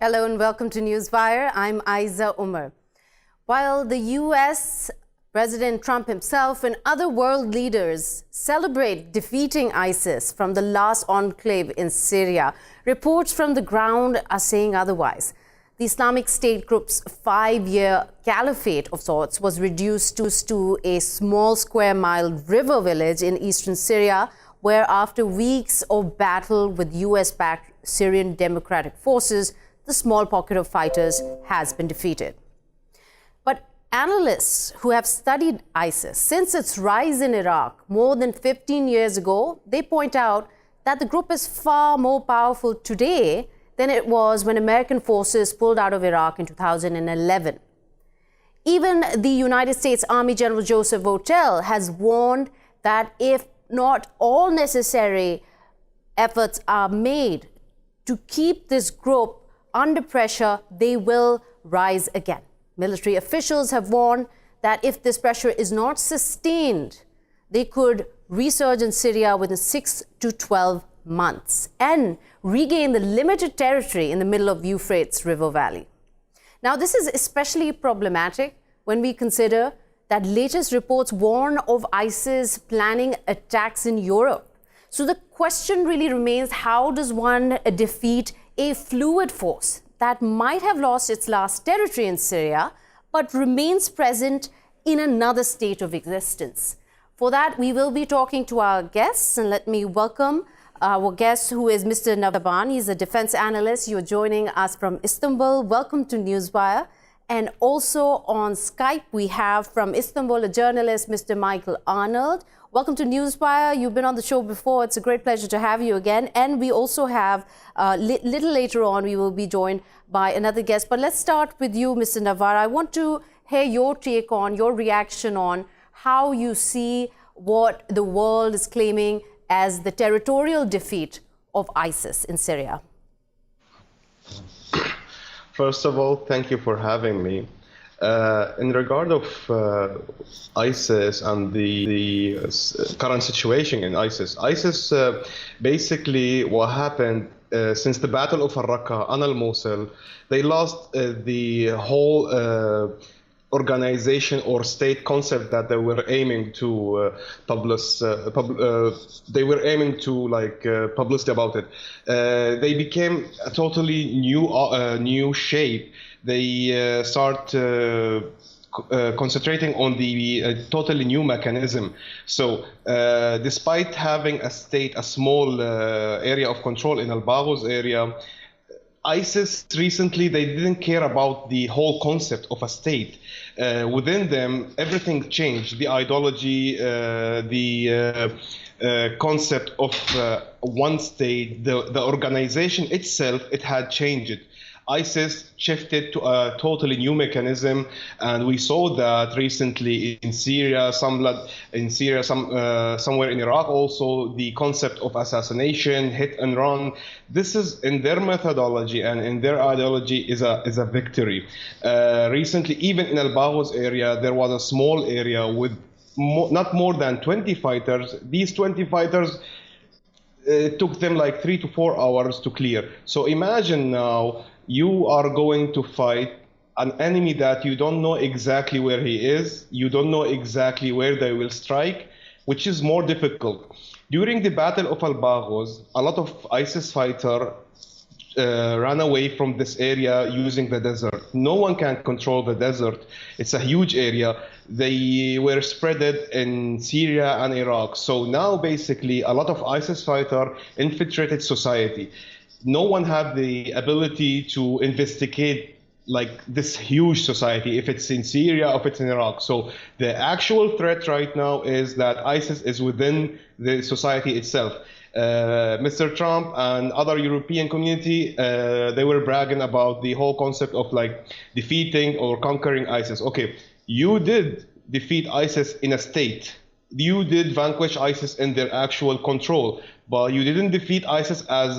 Hello and welcome to Newswire. I'm Ayza Omar. While the US, President Trump himself and other world leaders celebrate defeating ISIS from the last enclave in Syria, reports from the ground are saying otherwise. The Islamic State group's 5-year caliphate of sorts was reduced to a small square-mile river village in eastern Syria, where after weeks of battle with US-backed Syrian Democratic Forces, the small pocket of fighters has been defeated. But analysts who have studied ISIS since its rise in Iraq more than 15 years ago, they point out that the group is far more powerful today than it was when American forces pulled out of Iraq in 2011. Even the United States Army General Yousef Ghaben has warned that if not all necessary efforts are made to keep this group under pressure, they will rise again. Military officials have warned that if this pressure is not sustained, they could resurge in Syria within 6 to 12 months and regain the limited territory in the middle of Euphrates River Valley. Now, this is especially problematic when we consider that latest reports warn of ISIS planning attacks in Europe. So the question really remains, how does one defeat a fluid force that might have lost its last territory in Syria, but remains present in another state of existence? For that, we will be talking to our guests, and let me welcome our guest, who is Mr. Navvar Saban. He's a defense analyst. You're joining us from Istanbul. Welcome to Newswire. And also on Skype, we have from Istanbul a journalist, Mr. Michael Arnold. Welcome to Newswire. You've been on the show before. It's a great pleasure to have you again. And we also have, little later on, we will be joined by another guest. But let's start with you, Mr. Navvar. I want to hear your take on, your reaction on how you see what the world is claiming as the territorial defeat of ISIS in Syria. First of all, thank you for having me. In regard of ISIS and the current situation in ISIS, basically what happened since the Battle of Al-Raqqa and Al-Mosul, they lost the whole organization or state concept that they were aiming to publish. They were aiming to publicity about it. They became a totally new shape. They start concentrating on the totally new mechanism. So despite having a small area of control in Al-Baghuz area, ISIS recently, they didn't care about the whole concept of a state. Within them, everything changed. The ideology, the concept of one state, the organization itself, it had changed. ISIS shifted to a totally new mechanism, and we saw that recently in Syria, somewhere in Iraq also, the concept of assassination, hit and run. This is in their methodology and in their ideology is a victory. Recently, even in Al-Baghuz area, there was a small area with not more than 20 fighters. These 20 fighters took them like 3 to 4 hours to clear. So imagine now, you are going to fight an enemy that you don't know exactly where he is, you don't know exactly where they will strike, which is more difficult. During the Battle of Al-Baghuz, a lot of ISIS fighters ran away from this area using the desert. No one can control the desert. It's a huge area. They were spread in Syria and Iraq. So now basically a lot of ISIS fighters infiltrated society. No one had the ability to investigate like this huge society, if it's in Syria, if it's in Iraq. So the actual threat right now is that ISIS is within the society itself. Mr. Trump and other European community, they were bragging about the whole concept of like defeating or conquering ISIS. Okay, you did defeat ISIS in a state. You did vanquish ISIS in their actual control, but you didn't defeat ISIS as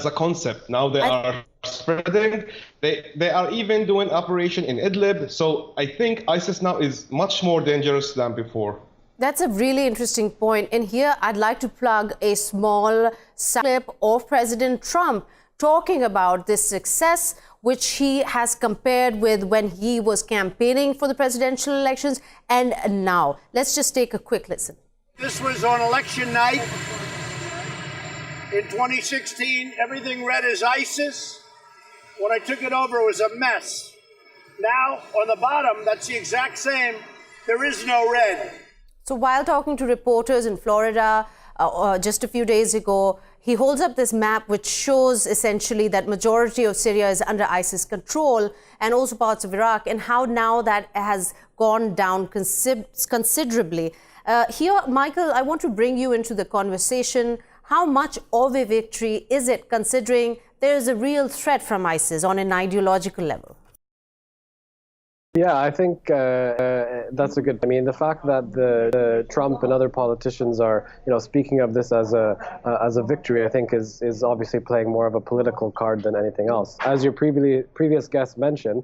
a concept. Now they are spreading. They are even doing operation in Idlib. So I think ISIS now is much more dangerous than before. That's a really interesting point. And here I'd like to plug a small clip of President Trump talking about this success, which he has compared with when he was campaigning for the presidential elections and now. Let's just take a quick listen. This was on election night in 2016. Everything read as ISIS. When I took it over, it was a mess. Now, on the bottom, that's the exact same. There is no red. So while talking to reporters in Florida just a few days ago, he holds up this map which shows essentially that majority of Syria is under ISIS control and also parts of Iraq, and how now that has gone down considerably. Here, Michael, I want to bring you into the conversation. How much of a victory is it, considering there is a real threat from ISIS on an ideological level? Yeah, I think that's a good. I mean, the fact that the Trump and other politicians are, speaking of this as a victory, I think is obviously playing more of a political card than anything else. As your previous guest mentioned,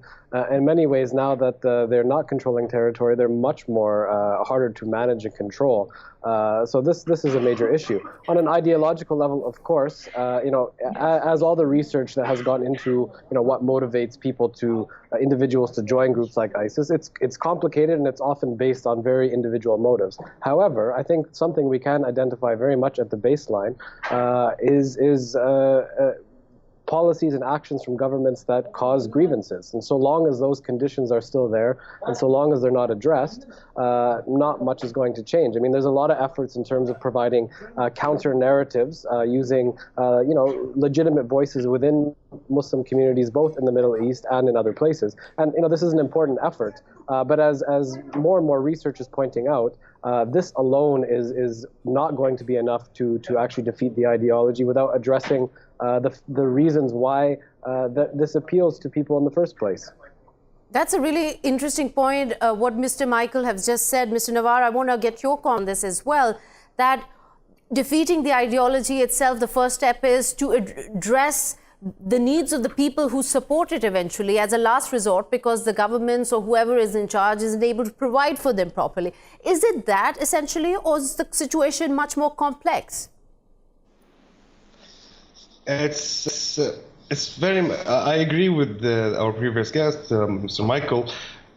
in many ways now that they're not controlling territory, they're much more harder to manage and control. So this is a major issue. On an ideological level, of course, as all the research that has gone into what motivates people to individuals to join groups like ISIS, it's complicated and it's often based on very individual motives. However, I think something we can identify very much at the baseline is policies and actions from governments that cause grievances. And so long as those conditions are still there, and so long as they're not addressed, not much is going to change. I mean, there's a lot of efforts in terms of providing counter narratives, using legitimate voices within Muslim communities, both in the Middle East and in other places. And this is an important effort. But as more and more research is pointing out, this alone is not going to be enough to actually defeat the ideology without addressing the reasons why this appeals to people in the first place. That's a really interesting point, what Mr. Michael has just said. Mr. Navvar, I want to get your comment on this as well, that defeating the ideology itself, the first step is to address the needs of the people who support it eventually as a last resort, because the governments or whoever is in charge isn't able to provide for them properly. Is it that essentially, or is the situation much more complex? It's very. I agree with our previous guest, Mr. Michael.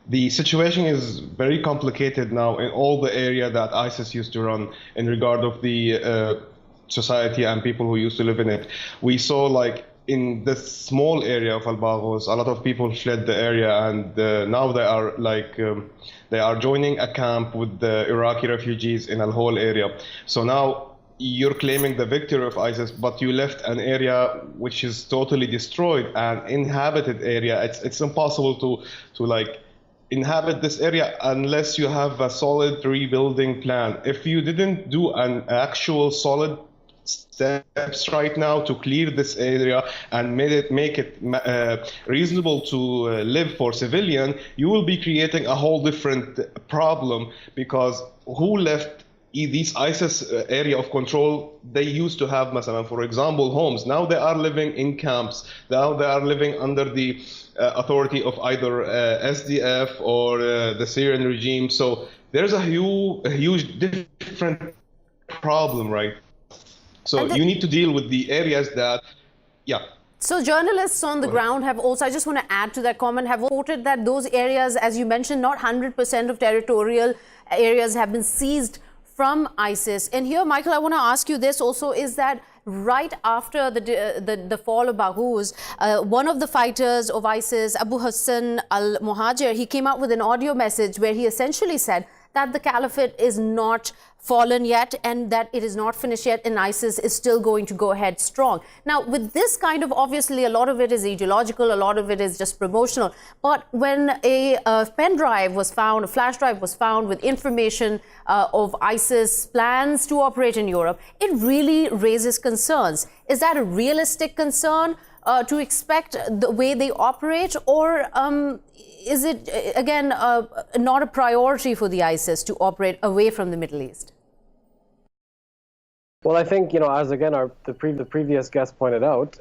The situation is very complicated now in all the area that ISIS used to run in regard of the society and people who used to live in it. We saw, like, in this small area of Al-Baghuz, a lot of people fled the area, and now they are joining a camp with the Iraqi refugees in a whole area. So now you're claiming the victory of ISIS, but you left an area which is totally destroyed, an inhabited area. It's impossible to inhabit this area unless you have a solid rebuilding plan. If you didn't do an actual solid steps right now to clear this area and make it reasonable to live for civilian, you will be creating a whole different problem, because who left these ISIS area of control? They used to have, for example, homes. Now they are living in camps. Now they are living under the authority of either SDF or the Syrian regime. So there's a huge different problem, right? So you need to deal with the areas that, So journalists on the ground have also, I just want to add to that comment, have reported that those areas, as you mentioned, not 100% of territorial areas have been seized from ISIS. And here, Michael, I want to ask you this also, is that right after the fall of Baghuz, one of the fighters of ISIS, Abu Hassan al-Muhajir, he came out with an audio message where he essentially said that the caliphate is not fallen yet and that it is not finished yet, and ISIS is still going to go ahead strong. Now, with this kind of, obviously, a lot of it is ideological, a lot of it is just promotional. But when a pen drive was found, a flash drive was found with information of ISIS plans to operate in Europe, it really raises concerns. Is that a realistic concern to expect the way they operate, or is it, again, not a priority for the ISIS to operate away from the Middle East? Well, I think, as again the previous guest pointed out,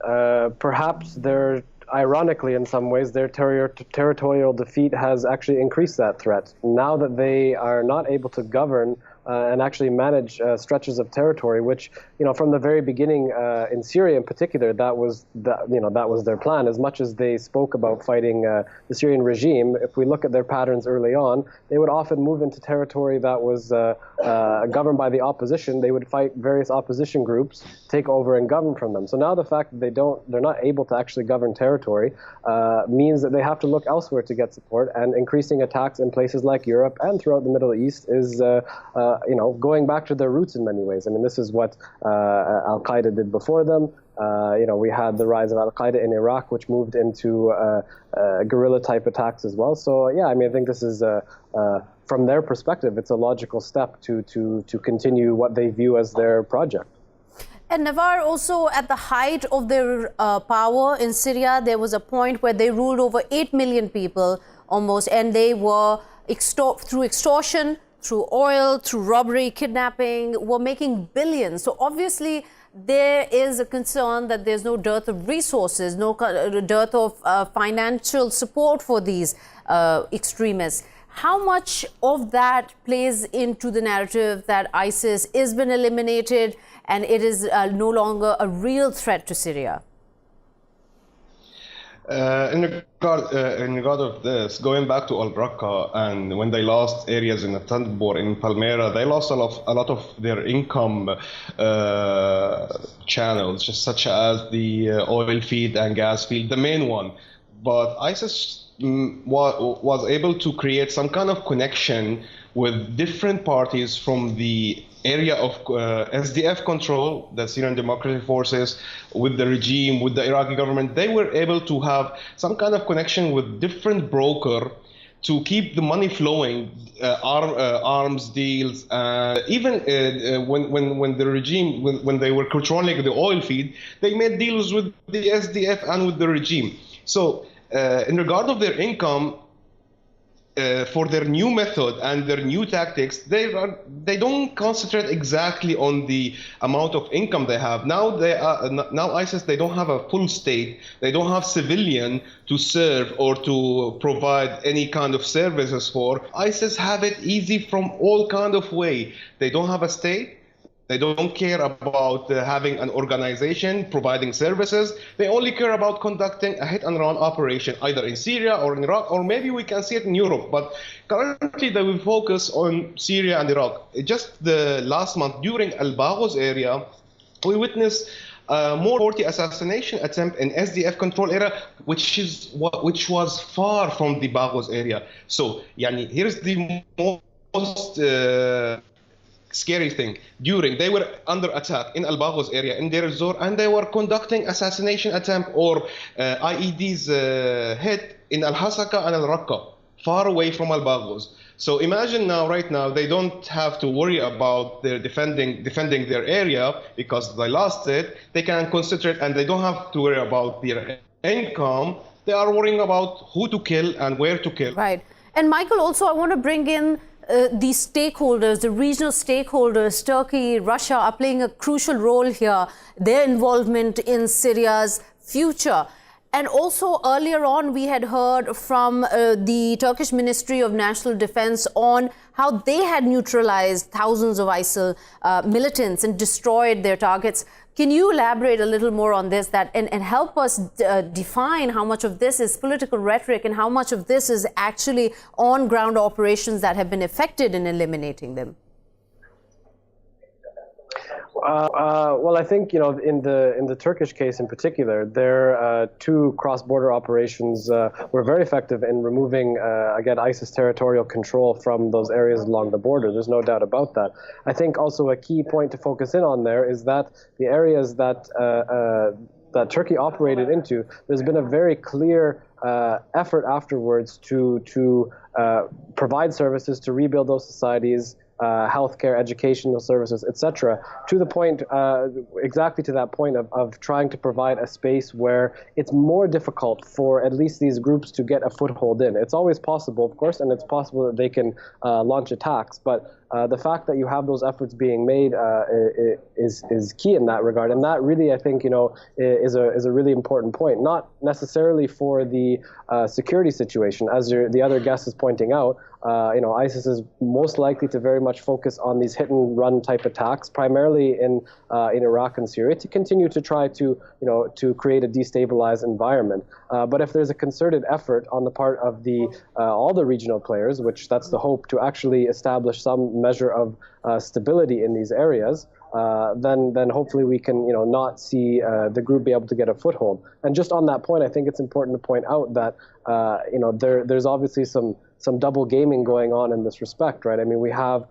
perhaps they're, ironically in some ways, their territorial defeat has actually increased that threat. Now that they are not able to govern and actually manage stretches of territory, which, from the very beginning in Syria in particular, that was their plan. As much as they spoke about fighting the Syrian regime, if we look at their patterns early on, they would often move into territory that was governed by the opposition. They would fight various opposition groups, take over and govern from them. So now the fact that they're not able to actually govern territory means that they have to look elsewhere to get support, and increasing attacks in places like Europe and throughout the Middle East is going back to their roots in many ways. I mean, this is what Al-Qaeda did before them. We had the rise of Al-Qaeda in Iraq, which moved into guerrilla-type attacks as well. So, yeah, I mean, I think this is, from their perspective, it's a logical step to continue what they view as their project. And Navvar, also at the height of their power in Syria, there was a point where they ruled over 8 million people almost, and they were through extortion, through oil, through robbery, kidnapping, were making billions. So obviously there is a concern that there's no dearth of resources, no dearth of financial support for these extremists. How much of that plays into the narrative that ISIS has been eliminated and it is no longer a real threat to Syria? In regard of this, going back to Al-Raqqa, and when they lost areas in Atanbur, in Palmyra, they lost a lot of their income channels, just such as the oil field and gas field, the main one. But ISIS was able to create some kind of connection with different parties from the area of SDF control, the Syrian Democratic Forces, with the regime, with the Iraqi government. They were able to have some kind of connection with different broker to keep the money flowing, arms deals, even when the regime, when they were controlling the oil field, they made deals with the SDF and with the regime. So in regard of their income, for their new method and their new tactics, they don't concentrate exactly on the amount of income they have. Now ISIS, they don't have a full state. They don't have civilian to serve or to provide any kind of services for. ISIS have it easy from all kind of way. They don't have a state. They don't care about having an organization providing services. They only care about conducting a hit-and-run operation, either in Syria or in Iraq, or maybe we can see it in Europe. But currently, they will focus on Syria and Iraq. Just the last month, during Al-Baghuz area, we witnessed more 40 assassination attempt in SDF control area, which was far from the Baghuz area. So, here's the most scary thing. They were under attack in Al-Baghuz area, in Deir el-Zor, and they were conducting assassination attempt or IEDs hit in Al-Hasaka and Al-Raqqa, far away from Al-Baghuz. So imagine right now, they don't have to worry about their defending their area because they lost it. They can concentrate, and they don't have to worry about their income. They are worrying about who to kill and where to kill. Right. And Michael, also I want to bring in these stakeholders, the regional stakeholders. Turkey, Russia are playing a crucial role here, their involvement in Syria's future. And also earlier on, we had heard from the Turkish Ministry of National Defense on how they had neutralized thousands of ISIL militants and destroyed their targets. Can you elaborate a little more on this and help us define how much of this is political rhetoric and how much of this is actually on-ground operations that have been effected in eliminating them? Well, I think, in the Turkish case in particular, their two cross-border operations were very effective in removing, again, ISIS territorial control from those areas along the border. There's no doubt about that. I think also a key point to focus in on there is that the areas that Turkey operated into, there's been a very clear effort afterwards to provide services, to rebuild those societies, healthcare, educational services, etc., to the point, exactly to that point of trying to provide a space where it's more difficult for at least these groups to get a foothold in. It's always possible, of course, and it's possible that they can launch attacks, but the fact that you have those efforts being made is key in that regard, and that really, I think, is a really important point. Not necessarily for the security situation, as the other guest is pointing out. ISIS is most likely to very much focus on these hit-and-run type attacks, primarily in Iraq and Syria, to continue to try to create a destabilized environment. But if there's a concerted effort on the part of all the regional players, which that's the hope, to actually establish some measure of stability in these areas, then hopefully we can not see the group be able to get a foothold. And just on that point, I think it's important to point out that there's obviously some double gaming going on in this respect, right? I mean, we have,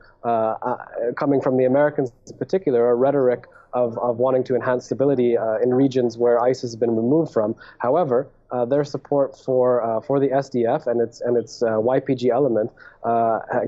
coming from the Americans in particular, a rhetoric of wanting to enhance stability in regions where ISIS has been removed from. However, their support for the SDF and its YPG element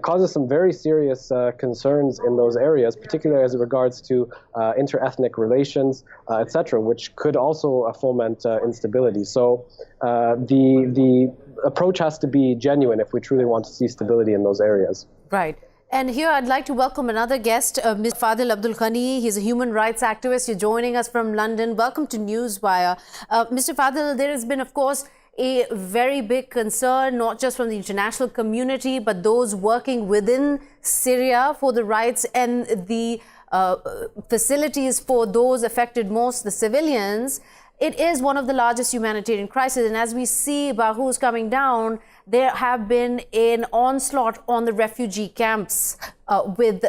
causes some very serious concerns in those areas, particularly as it regards to inter-ethnic relations, etc., which could also foment instability. So the approach has to be genuine if we truly want to see stability in those areas. Right. And here I'd like to welcome another guest, Mr. Fadel Abdul Ghany. He's a human rights activist. You're joining us from London. Welcome to Newswire. Mr. Fadel, there has been, of course, a very big concern, not just from the international community, but those working within Syria for the rights and the facilities for those affected most, the civilians. It is one of the largest humanitarian crises. And as we see Baghuz coming down, there have been an onslaught on the refugee camps with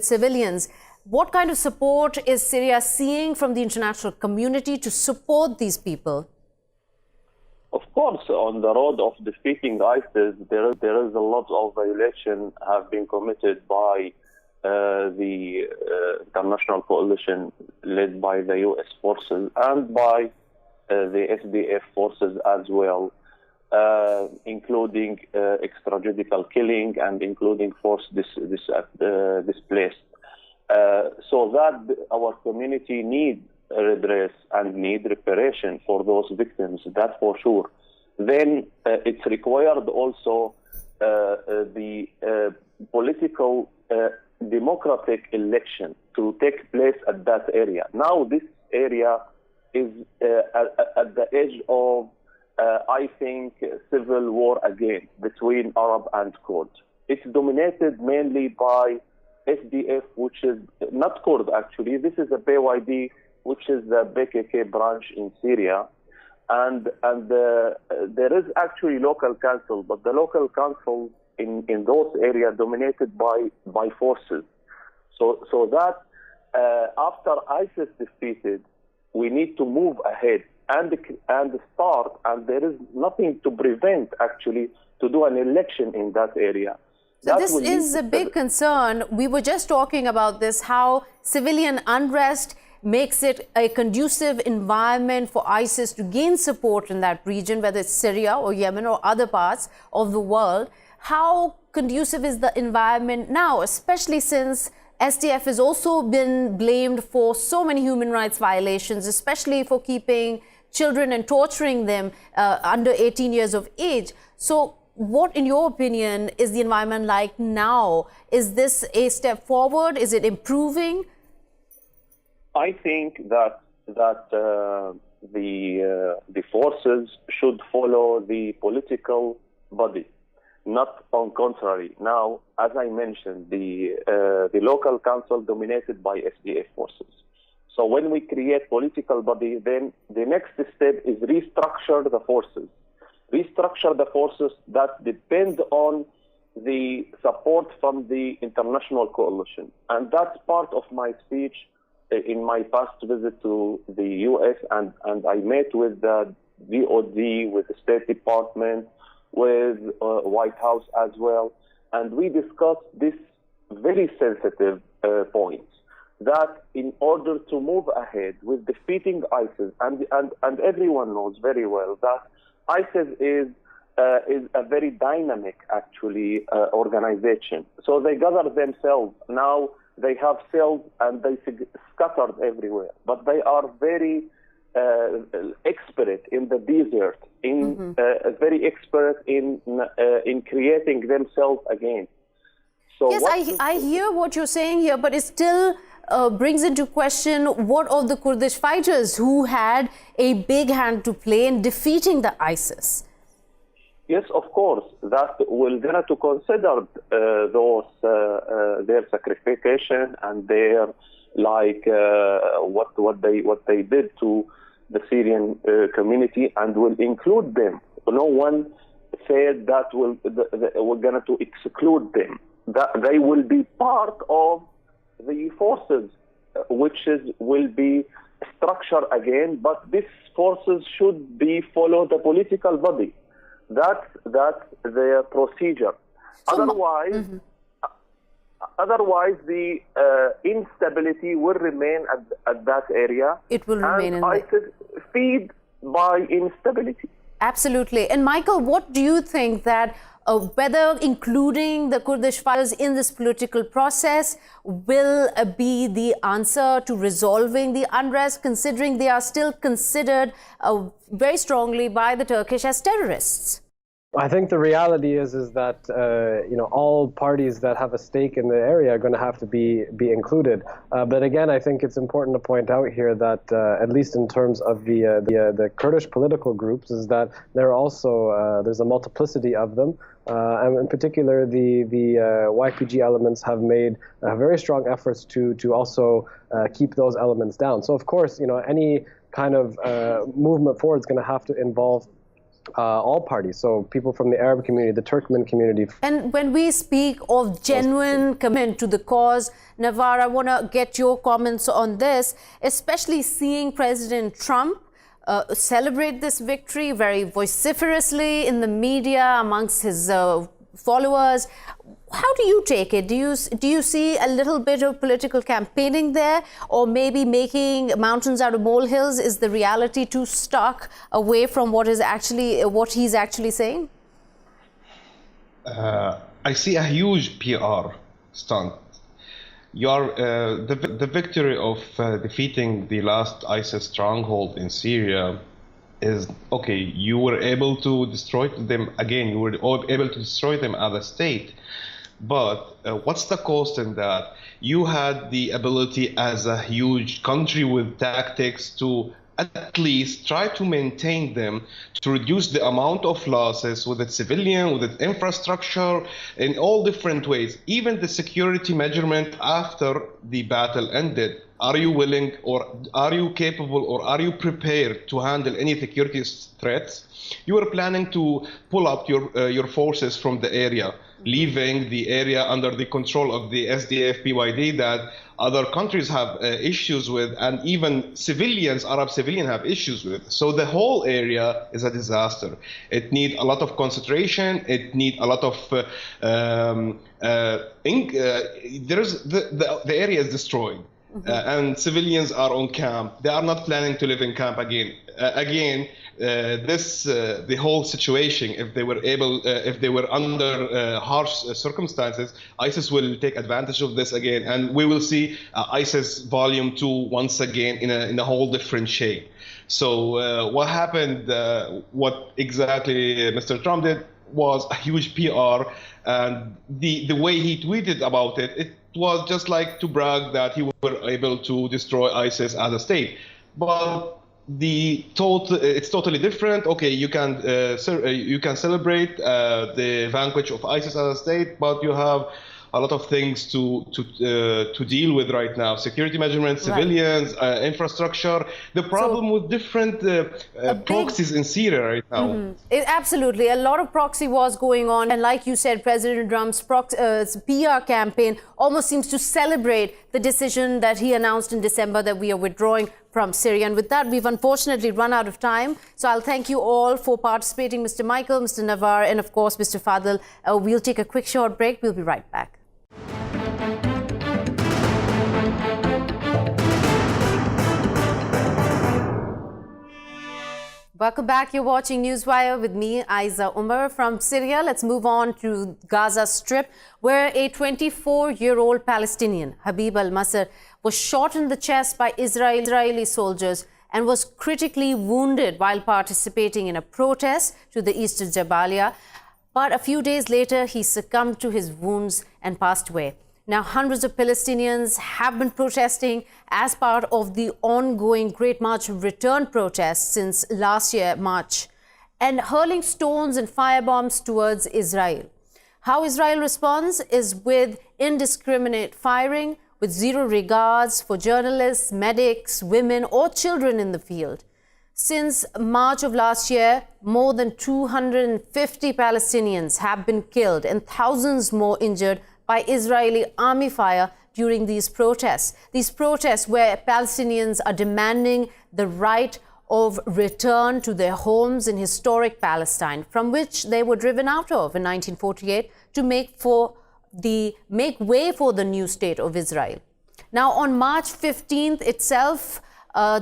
civilians. What kind of support is Syria seeing from the international community to support these people? Of course, on the road of defeating ISIS, there is a lot of violation have been committed by the international coalition led by the U.S. forces and by the SDF forces as well, including extrajudicial killing and including forced displaced. So that our community needs redress and need reparation for those victims, that's for sure. Then it's required also the political democratic election to take place at that area. Now this area is at the edge of, I think, civil war again between Arab and Kurd. It's dominated mainly by SDF, which is not Kurd actually. This is a BYD, which is the PKK branch in Syria. And there is actually local council, but the local council in those areas dominated by forces. So that after ISIS defeated, we need to move ahead and start, and there is nothing to prevent actually to do an election in that area. So this is a big concern. We were just talking about this, how civilian unrest makes it a conducive environment for ISIS to gain support in that region, whether it's Syria or Yemen or other parts of the world. How conducive is the environment now, especially since SDF has also been blamed for so many human rights violations, especially for keeping children and torturing them under 18 years of age. So what, in your opinion, is the environment like now? Is this a step forward? Is it improving? I think that the forces should follow the political body, not on contrary. Now, as I mentioned, the local council dominated by SDF forces. So when we create political body, then the next step is restructure the forces. Restructure the forces that depend on the support from the international coalition. And that's part of my speech in my past visit to the U.S. and I met with the DOD, with the State Department, with White House as well. And we discussed this very sensitive point, that in order to move ahead with defeating ISIS, and everyone knows very well that ISIS is a very dynamic, actually, organization. So they gather themselves. Now they have cells and they scattered everywhere. But they are very expert in the desert, very expert in creating themselves again. So yes, I hear what you're saying here, but it still brings into question what of the Kurdish fighters who had a big hand to play in defeating the ISIS. Yes, of course. That we're going to consider their sacrification and their what they did to the Syrian community, and will include them. No one said that we're going to exclude them. That they will be part of the forces, will be structured again. But these forces should follow the political body. That's their procedure. Otherwise, the instability will remain at that area. It will remain in ISIS feed by instability. Absolutely. And Michael, what do you think that whether including the Kurdish fighters in this political process will be the answer to resolving the unrest, considering they are still considered very strongly by the Turkish as terrorists? I think the reality is that all parties that have a stake in the area are going to have to be included. But again, I think it's important to point out here that at least in terms of the Kurdish political groups, is that there are also there's a multiplicity of them, and in particular the YPG elements have made very strong efforts to also keep those elements down. So of course, any kind of movement forward is going to have to involve all parties, so people from the Arab community, the Turkmen community. And when we speak of genuine commitment to the cause, Navvar, I want to get your comments on this, especially seeing President Trump celebrate this victory very vociferously in the media amongst his followers. How do you take it? Do you see a little bit of political campaigning there, or maybe making mountains out of molehills? Is the reality too stark away from what he's actually saying? I see a huge PR stunt. The victory of defeating the last ISIS stronghold in Syria is okay. You were able to destroy them again. You were able to destroy them as a state. But what's the cost in that? You had the ability as a huge country with tactics to at least try to maintain them, to reduce the amount of losses with its civilian, with its infrastructure, in all different ways. Even the security measurement after the battle ended. Are you willing, or are you capable, or are you prepared to handle any security threats? You were planning to pull up your forces from the area, leaving the area under the control of the SDF PYD that other countries have issues with, and even Arab civilians have issues with. So the whole area is a disaster. It needs a lot of concentration. It needs a lot of the area is destroyed. And civilians are on camp. They are not planning to live in camp again. The whole situation, if they were under harsh circumstances, ISIS will take advantage of this again, and we will see ISIS Volume 2 once again in a whole different shape. So what happened? What exactly Mr. Trump did was a huge PR, and the way he tweeted about it, it was just like to brag that he were able to destroy ISIS as a state. But it's totally different. Okay, you can celebrate the vanquish of ISIS as a state, but you have a lot of things to deal with right now: security measurements, civilians, infrastructure. The problem with different proxies in Syria right now. Absolutely, a lot of proxy wars going on, and like you said, President Trump's PR campaign almost seems to celebrate the decision that he announced in December that we are withdrawing from Syria. And with that, we've unfortunately run out of time. So I'll thank you all for participating, Mr. Michael, Mr. Navvar, and of course, Mr. Fadel. We'll take a quick short break. We'll be right back. Welcome back. You're watching Newswire with me, Ayza Omar. From Syria, let's move on to Gaza Strip, where a 24-year-old Palestinian, Habib al-Masr, was shot in the chest by Israeli soldiers and was critically wounded while participating in a protest to the east of Jabalia. But a few days later, he succumbed to his wounds and passed away. Now, hundreds of Palestinians have been protesting as part of the ongoing Great March of Return protests since last year, March, and hurling stones and firebombs towards Israel. How Israel responds is with indiscriminate firing, with zero regards for journalists, medics, women, or children in the field. Since March of last year, more than 250 Palestinians have been killed and thousands more injured by Israeli army fire during these protests. These protests where Palestinians are demanding the right of return to their homes in historic Palestine, from which they were driven out of in 1948 to make way for the new state of Israel. Now, on March 15th itself,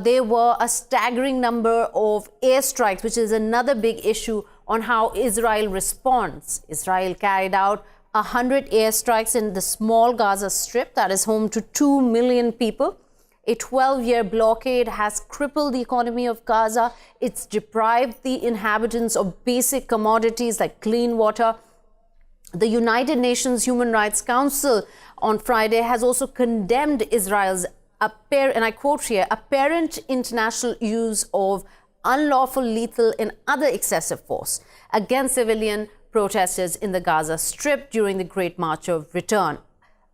there were a staggering number of airstrikes, which is another big issue on how Israel responds. Israel carried out 100 airstrikes in the small Gaza Strip that is home to 2 million people. A 12-year blockade has crippled the economy of Gaza. It's deprived the inhabitants of basic commodities like clean water. The United Nations Human Rights Council on Friday has also condemned Israel's, and I quote here, apparent international use of unlawful, lethal, and other excessive force against civilian protesters in the Gaza Strip during the Great March of Return,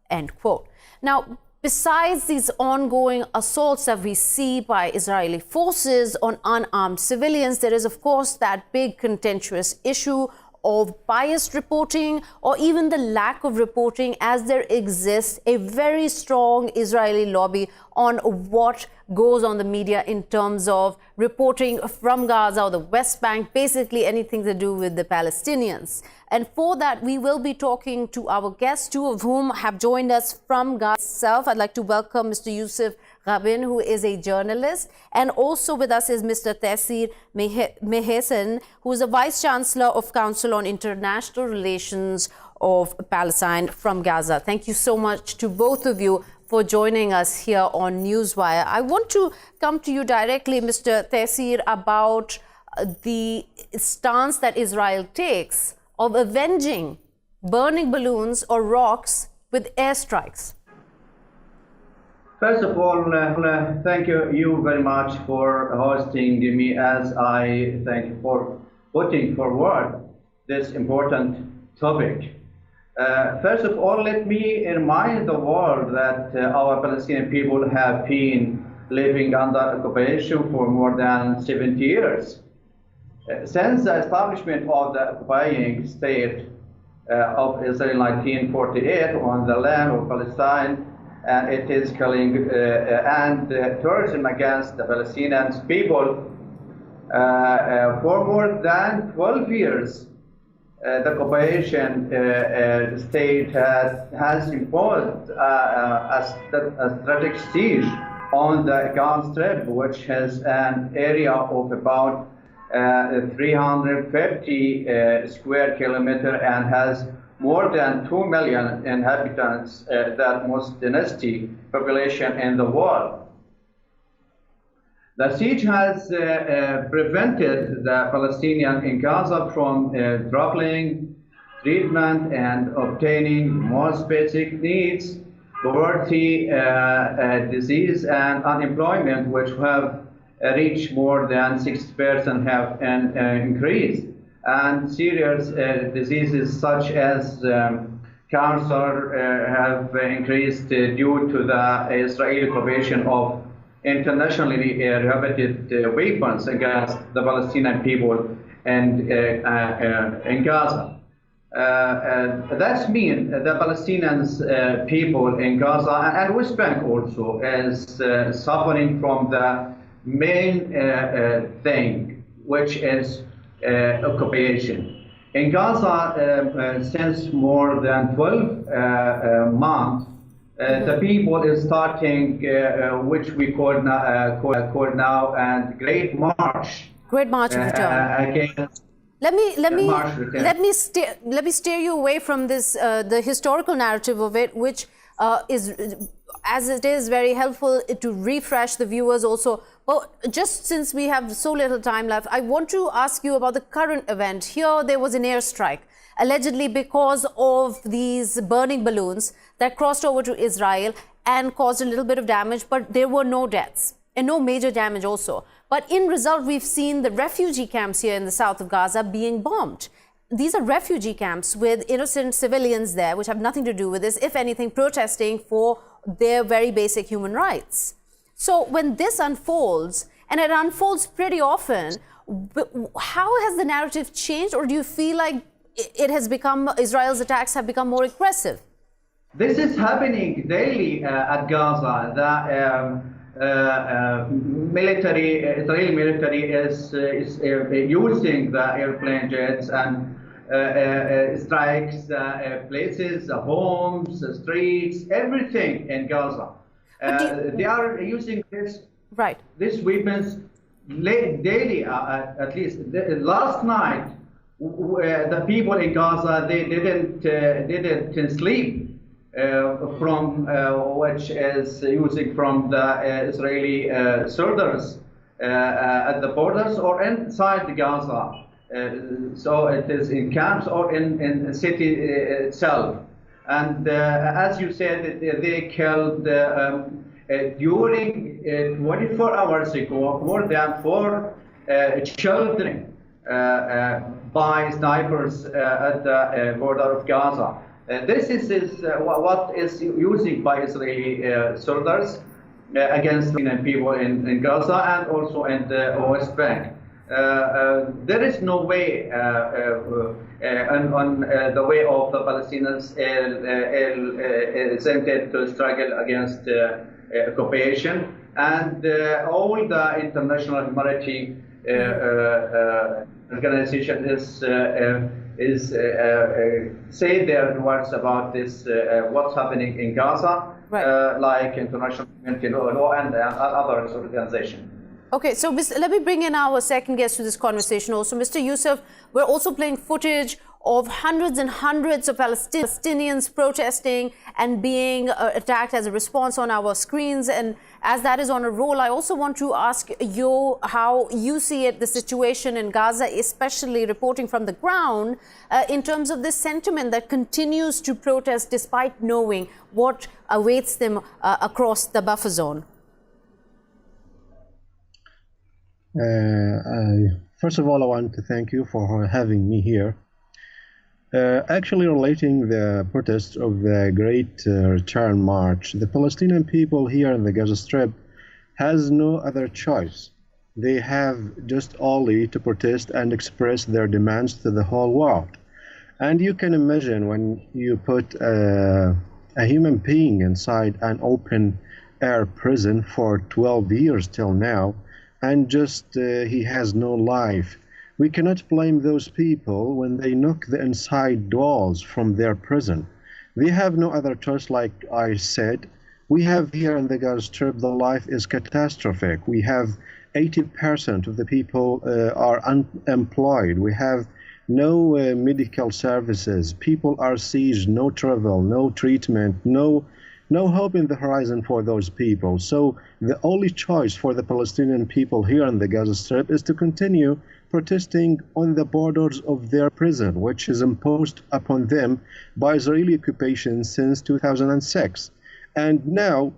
end quote. Now, besides these ongoing assaults that we see by Israeli forces on unarmed civilians, there is, of course, that big contentious issue of biased reporting or even the lack of reporting, as there exists a very strong Israeli lobby on what goes on the media in terms of reporting from Gaza or the West Bank, basically anything to do with the Palestinians. And for that, we will be talking to our guests, two of whom have joined us from Gaza itself. I'd like to welcome Mr. Yousef Ghaben, who is a journalist, and also with us is Mr. Tayseer Mehasen, who is a Vice Chancellor of Council on International Relations of Palestine from Gaza. Thank you so much to both of you for joining us here on Newswire. I want to come to you directly, Mr. Tayseer, about the stance that Israel takes of avenging burning balloons or rocks with airstrikes. First of all, thank you very much for hosting me, as I thank you for putting forward this important topic. First of all, let me remind the world that our Palestinian people have been living under occupation for more than 70 years. Since the establishment of the occupying state of Israel in 1948 on the land of Palestine, and it is killing and terrorism against the Palestinian people for more than 12 years. The occupation state has imposed a strategic siege on the Gaza Strip, which has an area of about 350 square kilometers and has more than 2 million inhabitants, the most density population in the world. The siege has prevented the Palestinians in Gaza from traveling, treatment, and obtaining most basic needs. Poverty, disease, and unemployment, which have reached more than 60%, have increased. And serious diseases such as cancer have increased due to the Israeli occupation of internationally prohibited weapons against the Palestinian people and in Gaza. That means the Palestinian people in Gaza and West Bank also is suffering from the main thing, which is occupation. In Gaza, since more than 12 months, the people is starting, which we call now, and Great March. Great March of Return. Let me steer you away from this, the historical narrative of it, which as it is very helpful to refresh the viewers also. Well, just since we have so little time left, I want to ask you about the current event. Here, there was an airstrike, allegedly because of these burning balloons that crossed over to Israel and caused a little bit of damage, but there were no deaths and no major damage also. But in result, we've seen the refugee camps here in the south of Gaza being bombed. These are refugee camps with innocent civilians there, which have nothing to do with this, if anything, protesting for their very basic human rights. So when this unfolds, and it unfolds pretty often, how has the narrative changed, or do you feel like it has become, Israel's attacks have become more aggressive? This is happening daily at Gaza. The Israeli military is using the airplane jets and strikes places, homes, streets, everything in Gaza. They are using these weapons daily, at least. Last night, the people in Gaza, they didn't sleep from which is using from the Israeli soldiers at the borders or inside Gaza. So it is in camps or in the city itself. And as you said, they killed during 24 hours ago more than 4 children by snipers at the border of Gaza. This is what is used by Israeli soldiers against people in Gaza and also in the West Bank. There is no way on the way of the Palestinians attempted to struggle against occupation, and all the international humanity organization is say their words about this, what's happening in Gaza, like international humanity law and other organizations. Okay, so let me bring in our second guest to this conversation also. Mr. Yousef, we're also playing footage of hundreds and hundreds of Palestinians protesting and being attacked as a response on our screens. And as that is on a roll, I also want to ask you how you see it, the situation in Gaza, especially reporting from the ground, in terms of this sentiment that continues to protest despite knowing what awaits them across the buffer zone. First of all, I want to thank you for having me here. Actually relating the protests of the Great Return March, the Palestinian people here in the Gaza Strip has no other choice. They have just only to protest and express their demands to the whole world. And you can imagine when you put a human being inside an open air prison for 12 years till now, and just he has no life. We cannot blame those people when they knock the inside walls from their prison. They have no other choice, like I said. We have here in the Gaza Strip, the life is catastrophic. We have 80% of the people are unemployed. We have no medical services. People are seized, no travel, no treatment, no hope in the horizon for those people. So the only choice for the Palestinian people here in the Gaza Strip is to continue protesting on the borders of their prison, which is imposed upon them by Israeli occupation since 2006. And now,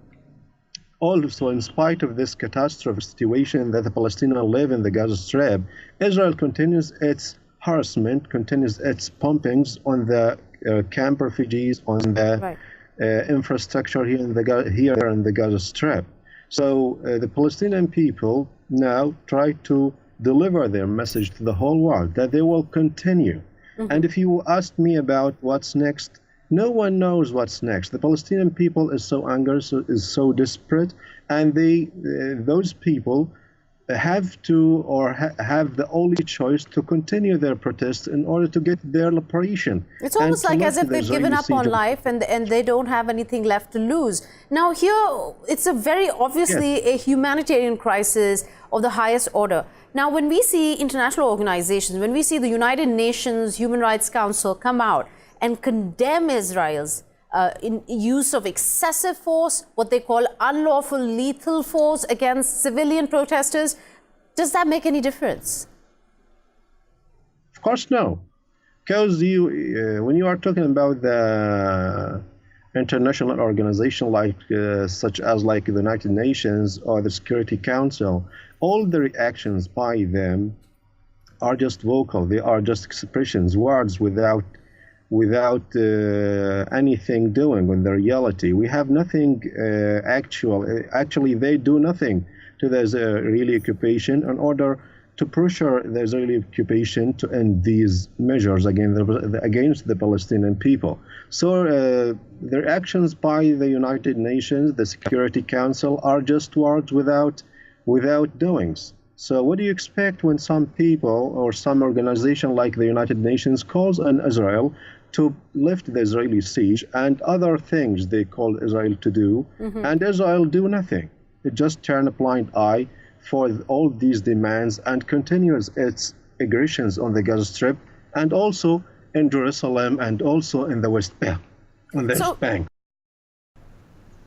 also in spite of this catastrophic situation that the Palestinians live in the Gaza Strip, Israel continues its harassment, continues its pumpings on the camp refugees, on the infrastructure here in the Gaza Strip. So the Palestinian people now try to deliver their message to the whole world that they will continue. And if you asked me about what's next, no one knows what's next. The Palestinian people is so angry, is so desperate, and those people have to have the only choice to continue their protests in order to get their liberation. It's almost like as if they've given up on life and they don't have anything left to lose. Now here, it's a very obviously a humanitarian crisis of the highest order. Now, when we see international organizations, when we see the United Nations Human Rights Council come out and condemn Israel's in use of excessive force, what they call unlawful lethal force against civilian protesters. Does that make any difference? Of course, no. Because when you are talking about the international organization such as like the United Nations or the Security Council, all the reactions by them are just vocal. They are just expressions, words without anything doing in the reality. We have nothing actual. Actually, they do nothing to the Israeli occupation in order to pressure the Israeli occupation to end these measures against the Palestinian people. So the actions by the United Nations, the Security Council, are just words without doings. So what do you expect when some people or some organization like the United Nations calls on Israel to lift the Israeli siege and other things they call Israel to do, and Israel do nothing? It just turn a blind eye for all these demands and continues its aggressions on the Gaza Strip and also in Jerusalem and also in the West Bank.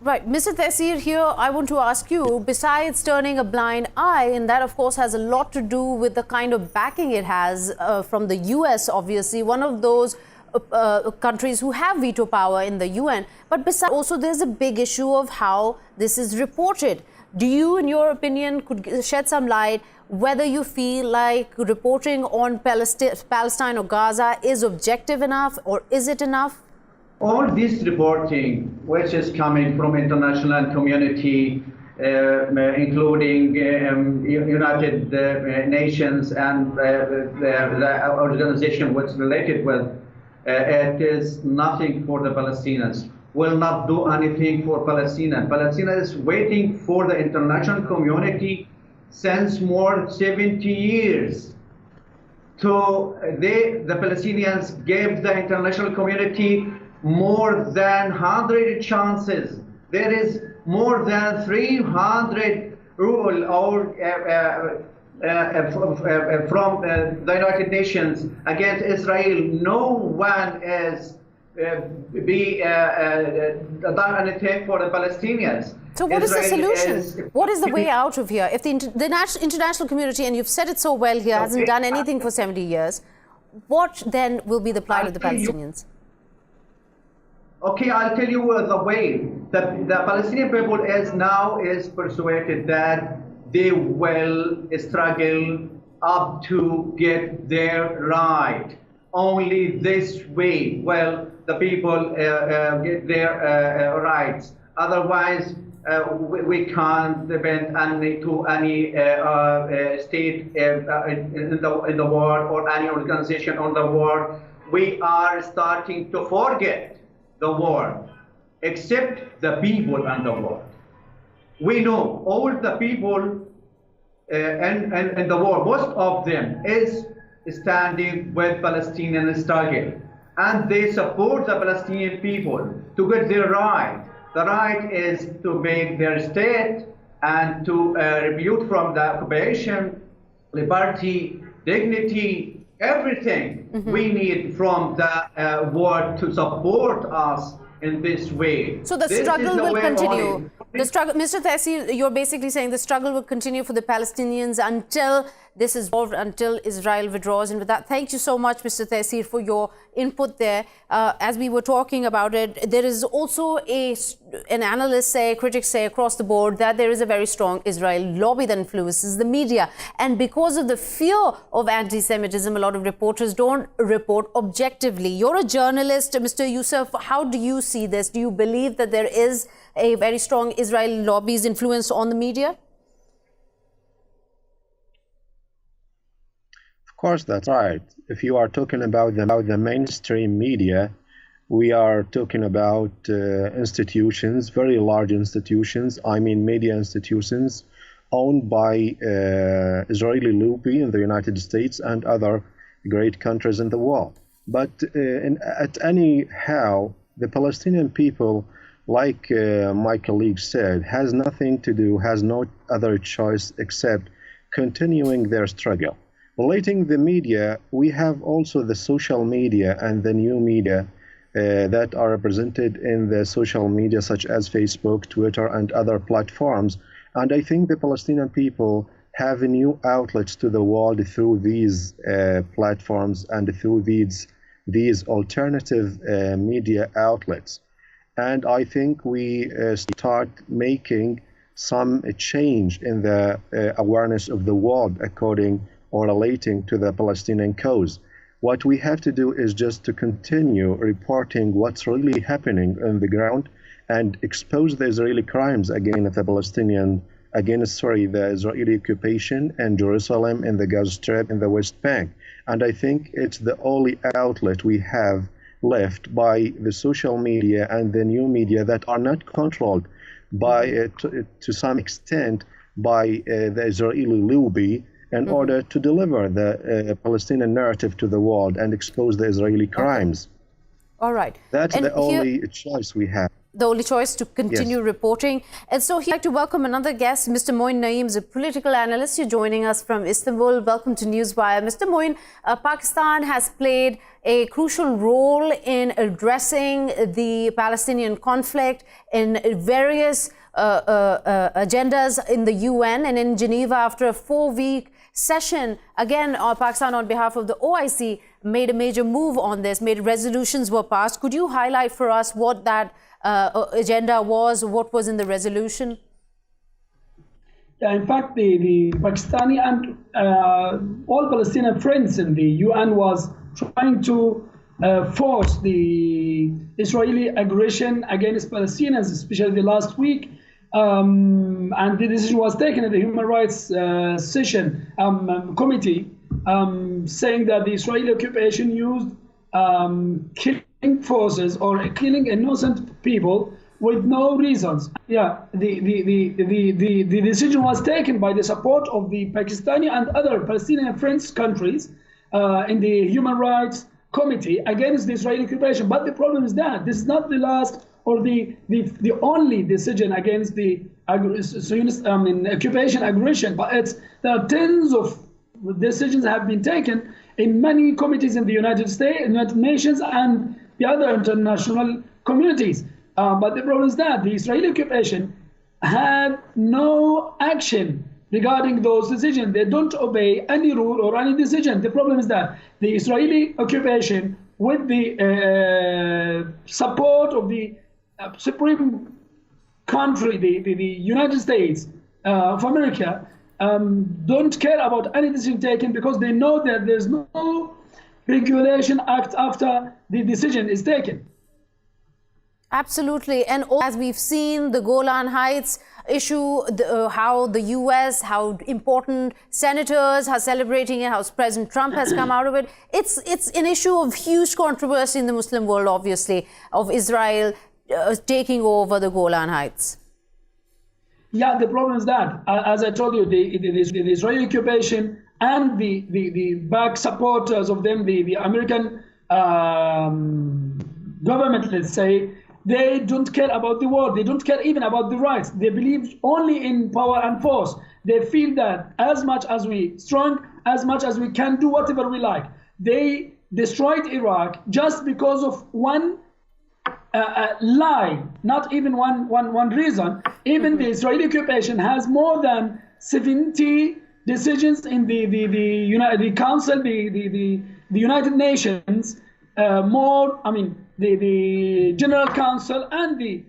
Right. Mr. Tayseer, here I want to ask you, besides turning a blind eye, and that of course has a lot to do with the kind of backing it has from the US, obviously, one of those countries who have veto power in the UN. But besides, also there's a big issue of how this is reported. Do you, in your opinion, could shed some light whether you feel like reporting on Palestine or Gaza is objective enough, or is it enough? All this reporting, which is coming from international community, including United Nations and the organization what's related with, it is nothing for the Palestinians. Will not do anything for Palestine. Palestine is waiting for the international community since more than 70 years. The Palestinians gave the international community more than 100 chances. There is more than 300 rule or from the United Nations against Israel. No one is done anything for the Palestinians. So what is the solution? What is the way out of here? If the international community, and you've said it so well here, hasn't done anything for 70 years, what then will be the plight of the Palestinians? Okay, I'll tell you the way. The Palestinian people is persuaded that they will struggle up to get their right. Only this way will the people get their rights. Otherwise, we can't depend to any state in the world or any organization on the world. We are starting to forget the world, except the people and the world. We know all the people in the world, most of them is standing with Palestinian struggle, and they support the Palestinian people to get their right. The right is to make their state and to rebuke from the occupation, liberty, dignity, everything we need from the world to support us in this way. So the struggle will continue. The struggle, Mr. Tayseer, you're basically saying the struggle will continue for the Palestinians until this is solved, until Israel withdraws. And with that, thank you so much, Mr. Tayseer, for your input there. As we were talking about it, there is also an analyst say, critics say across the board that there is a very strong Israel lobby that influences the media. And because of the fear of anti-Semitism, a lot of reporters don't report objectively. You're a journalist, Mr. Yousef. How do you see this? Do you believe that there is a very strong Israel lobby's influence on the media? Of course, that's right. If you are talking about the mainstream media, we are talking about institutions, very large institutions, I mean media institutions, owned by Israeli lobby in the United States and other great countries in the world. But anyhow, the Palestinian people, like my colleague said, has nothing to do, has no other choice except continuing their struggle. Relating the media, we have also the social media and the new media that are represented in the social media such as Facebook, Twitter, and other platforms. And I think the Palestinian people have new outlets to the world through these platforms and through these alternative media outlets. And I think we start making some change in the awareness of the world according or relating to the Palestinian cause. What we have to do is just to continue reporting what's really happening on the ground and expose the Israeli crimes against the the Israeli occupation in Jerusalem, in the Gaza Strip, in the West Bank. And I think it's the only outlet we have left by the social media and the new media that are not controlled by, to some extent, by the Israeli lobby in order to deliver the Palestinian narrative to the world and expose the Israeli crimes. All right. That's the only choice we have. The only choice to continue reporting. And so I'd like to welcome another guest, Mr. Moin Naim, is a political analyst. You're joining us from Istanbul. Welcome to Newswire. Mr. Moin, Pakistan has played a crucial role in addressing the Palestinian conflict in various agendas in the UN and in Geneva after a 4-week session. Again, Pakistan, on behalf of the OIC, made a major move on this, made resolutions were passed. Could you highlight for us what that agenda was, what was in the resolution? Yeah, in fact, the Pakistani and all Palestinian friends in the UN was trying to force the Israeli aggression against Palestinians, especially the last week. And the decision was taken in the Human Rights Session Committee, saying that the Israeli occupation used killing forces or killing innocent people with no reasons. Yeah, the decision was taken by the support of the Pakistani and other Palestinian friends countries in the Human Rights Committee against the Israeli occupation. But the problem is that this is not the last or the only decision against the occupation aggression, but there are tens of decisions have been taken in many committees in the United States, United Nations, and the other international communities. But the problem is that the Israeli occupation had no action regarding those decisions. They don't obey any rule or any decision. The problem is that the Israeli occupation, with the support of the supreme country, the United States of America, don't care about any decision taken because they know that there's no regulation act after the decision is taken. Absolutely. And as we've seen, the Golan Heights issue, how the US, how important senators are celebrating it, how President Trump has come out of it. It's an issue of huge controversy in the Muslim world, obviously, of Israel taking over the Golan Heights. Yeah, the problem is that, as I told you, the Israeli occupation and the back supporters of them, the American government, let's say, they don't care about the war. They don't care even about the rights. They believe only in power and force. They feel that as much as we strong, as much as we can do whatever we like. They destroyed Iraq just because of one lie, not even one reason. Even the Israeli occupation has more than 70 decisions in the Council, the United Nations, the General Council and the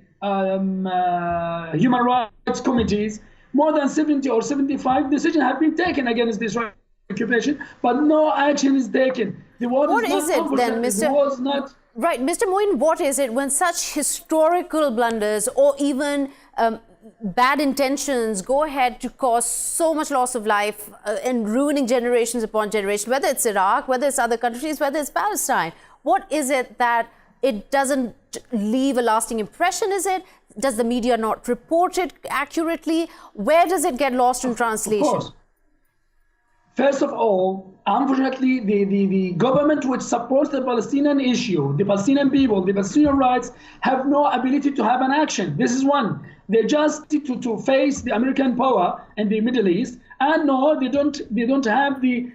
Human Rights Committees, more than 70 or 75 decisions have been taken against the Israeli occupation, but no action is taken. The war what is it then, Mr. The war is not. Right, Mr. Moin, what is it when such historical blunders or even bad intentions go ahead to cause so much loss of life and ruining generations upon generations, whether it's Iraq, whether it's other countries, whether it's Palestine? What is it that it doesn't leave a lasting impression, is it? Does the media not report it accurately? Where does it get lost in translation? Of course. First of all, unfortunately, the government which supports the Palestinian issue, the Palestinian people, the Palestinian rights, have no ability to have an action. This is one. They just to face the American power in the Middle East, and no, they don't have the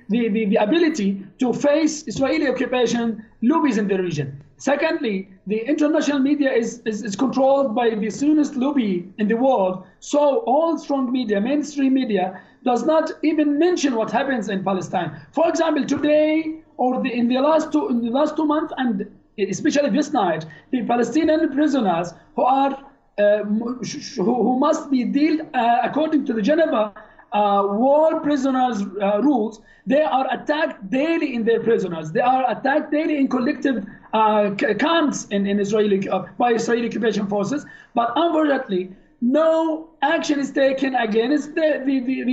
ability to face Israeli occupation lobbies in the region. Secondly, the international media is controlled by the Zionist lobby in the world. So all strong media, mainstream media, does not even mention what happens in Palestine. For example, today or in the last 2 months, and especially this night, the Palestinian prisoners who are who must be dealt according to the Geneva war prisoners rules, they are attacked daily in their prisoners. They are attacked daily in collective camps in Israeli by Israeli occupation forces. But unfortunately, no action is taken against the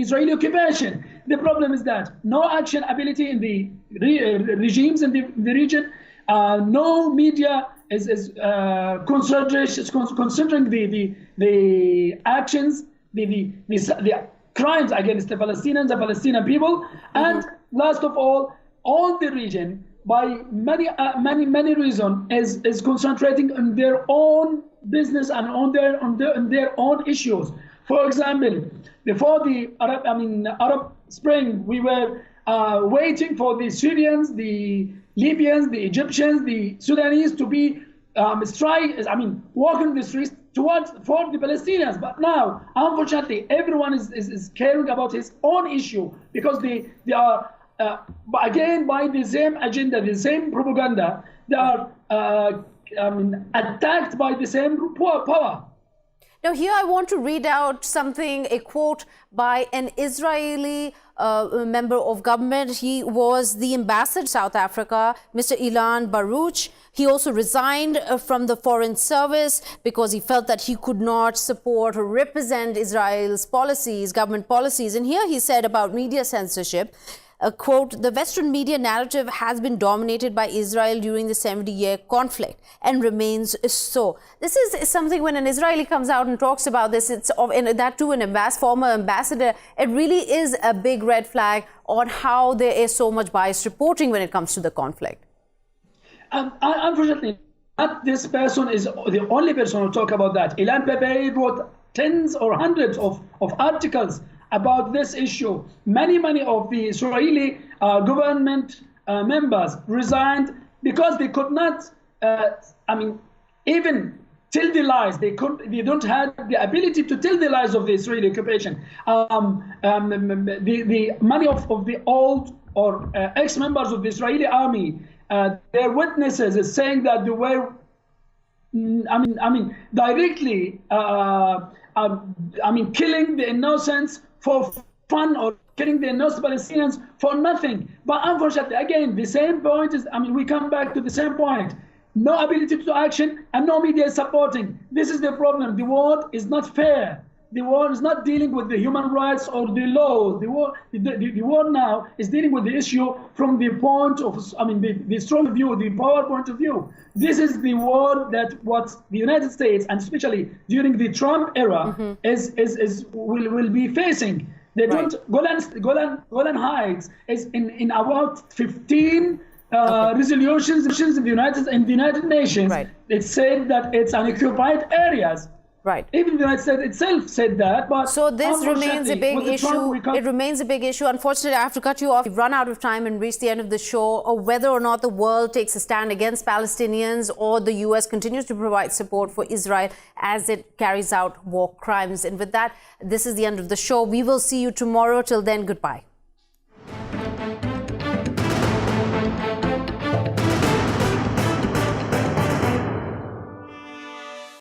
Israeli occupation. The problem is that no action ability in the regimes in the region. No media is considering the actions, the crimes against the Palestinians, the Palestinian people, and last of all the region, by many reasons, is concentrating on their own business and on their own issues. For example, before the Arab Spring, we were waiting for the Syrians, the Libyans, the Egyptians, the Sudanese to be walking the streets for the Palestinians. But now, unfortunately, everyone is caring about his own issue because they are, again, by the same agenda, the same propaganda, they are attacked by the same power. Now, here I want to read out something, a quote by an Israeli member of government. He was the ambassador to South Africa, Mr. Ilan Baruch. He also resigned from the Foreign Service because he felt that he could not support or represent Israel's policies, government policies. And here he said about media censorship, quote, the Western media narrative has been dominated by Israel during the 70-year conflict and remains so. This is something when an Israeli comes out and talks about this, and that too an former ambassador, it really is a big red flag on how there is so much biased reporting when it comes to the conflict. Unfortunately, not this person is the only person who talk about that. Ilan Pepe wrote tens or hundreds of articles about this issue. Many of the Israeli government members resigned because they could not, even tell the lies. They don't have the ability to tell the lies of the Israeli occupation. Many of the old or ex-members of the Israeli army, their witnesses is saying that they were, directly, killing the innocents for fun or killing the innocent Palestinians for nothing. But unfortunately, again, the same point is, we come back to the same point. No ability to action and no media is supporting. This is the problem. The world is not fair. The world is not dealing with the human rights or the laws. The world now is dealing with the issue from the point of, the strong view, the power point of view. This is the world that what the United States, and especially during the Trump era, will be facing. They don't. Golan Heights is in about 15 resolutions in the United Nations. Right. It said that it's unoccupied areas. Right. Even the United States itself said that. But so this remains a big issue. It remains a big issue. Unfortunately, I have to cut you off. We've run out of time and reached the end of the show. Or whether or not the world takes a stand against Palestinians or the US continues to provide support for Israel as it carries out war crimes. And with that, this is the end of the show. We will see you tomorrow. Till then, goodbye.